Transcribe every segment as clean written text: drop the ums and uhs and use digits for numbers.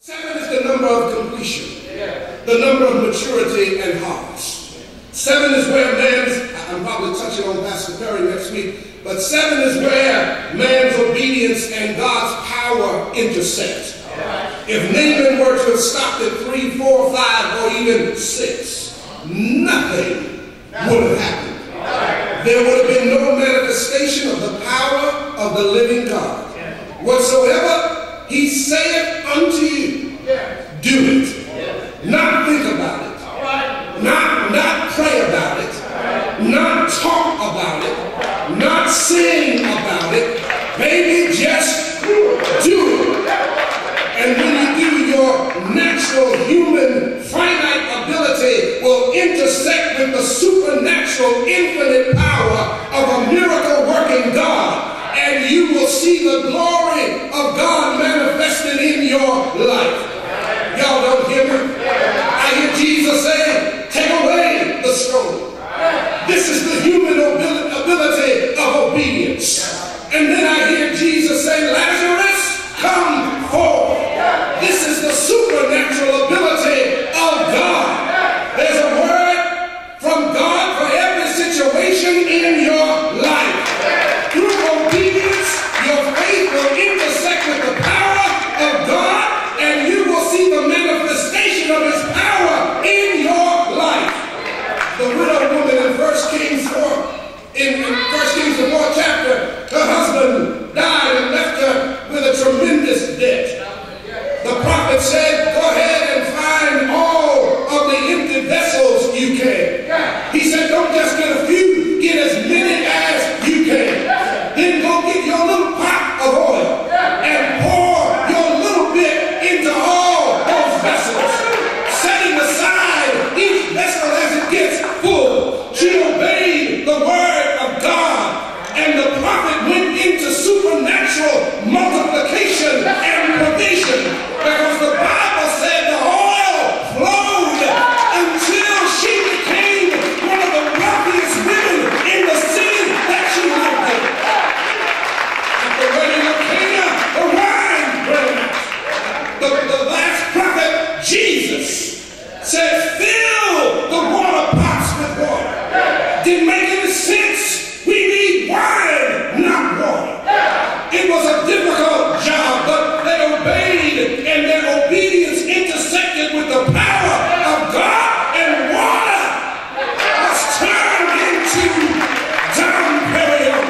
7 is the number of completion, the number of maturity and harvest. 7 is where I'm probably touching on Pastor Perry next week, but 7 is where man's obedience and God's power intersect. If Naaman were to have stopped at 3, 4, 5, or even 6, nothing would have happened. There would have been no manifestation of the power of the living God. Whatsoever he saith unto you, do it. Not think about it. Not pray about it. Not talk about it. Not sing about it. Baby, just do it. And when you do, your natural human finite ability will intersect with the supernatural infinite power of a miracle working God. And you will see the glory of God manifested in your life. Y'all don't hear me? I hear Jesus say, take away the stone. This is the human ability of obedience. And then I hear Jesus say, Lazarus, come forth. This is the supernatural ability of God. There's a word from God for every situation in your life. Through obedience, your faith will intersect with the power of God, and you will see the manifestation of his power in your life. The widow woman in 1 Kings 4, in 1 Kings the 4th chapter, her husband died and left her with a tremendous debt. The prophet said, go ahead and find all of the empty vessels you can. He said, don't just get a few, get as many as you can. Then go get your little pot of oil and pour your little bit into all those vessels, setting aside each vessel as it gets full. She obeyed the word of God, and the prophet went into supernatural multiplication and provision. Because the Bible said the oil flowed until she became one of the wealthiest women in the city that she lived in. At the wedding of Cana, the wine ran out. The last prophet, Jesus, said, fill the water pots with water. Didn't make any sense. We need wine, not water. It was a difficult job, but they obeyed, and their obedience intersected with the power of God, and water was turned into Dom Perignon.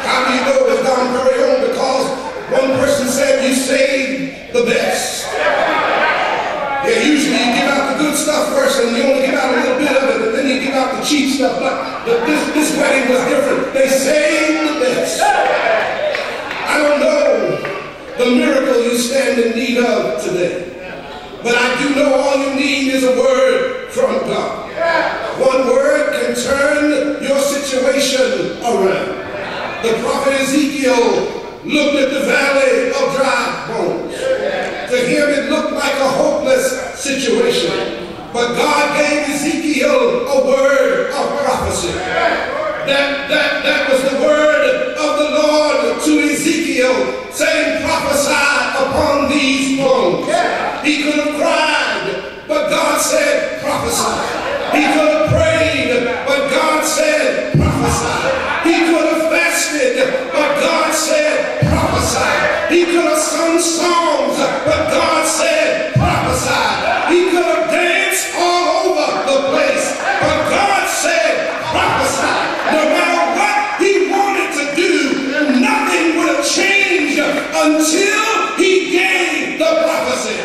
How do you know it's Dom Perignon? Because one person said you saved the best. Yeah, usually you give out the good stuff first, and you only give out a little bit of it, and then you give out the cheap stuff. But this wedding was different. They saved the best. I don't know the miracle you stand in need of today, but I do know all you need is a word from God. One word can turn your situation around. The prophet Ezekiel looked at the valley of dry bones. To him it looked like a hopeless situation. But God gave Ezekiel a word of prophecy. That was the word of the Lord to Ezekiel, saying, prophesy upon these bones. He could have cried, but God said, prophesy. He could have prayed, but God said, prophesy. He could have fasted, but God said, prophesy. He could have sung songs, but God said, prophesy. He could have danced all over the place, but God said, prophesy. No matter what he wanted to do, nothing would have changed until he gave the prophecy.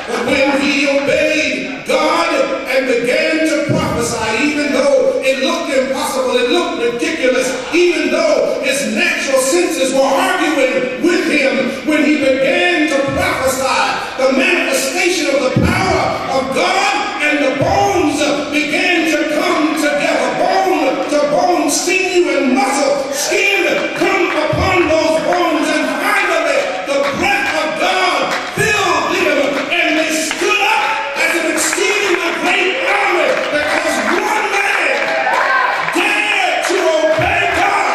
But when he obeyed God and began to prophesy, even though it looked impossible, it looked ridiculous, even though his natural senses were arguing with him, when he began to prophesy, the manifestation of the power of God and the bones began to come together. Bone to bone, sinew and muscle, skin come upon those bones, and finally the breath of God filled them, and they stood up as an exceedingly great army, because one man dared to obey God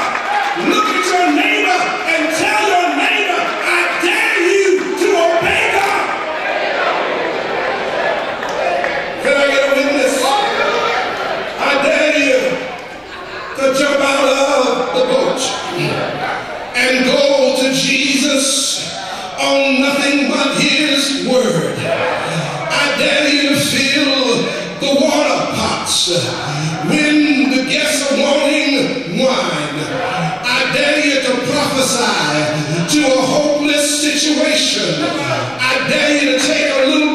hearts. When the guests are wanting wine, I dare you to prophesy to a hopeless situation. I dare you to take a little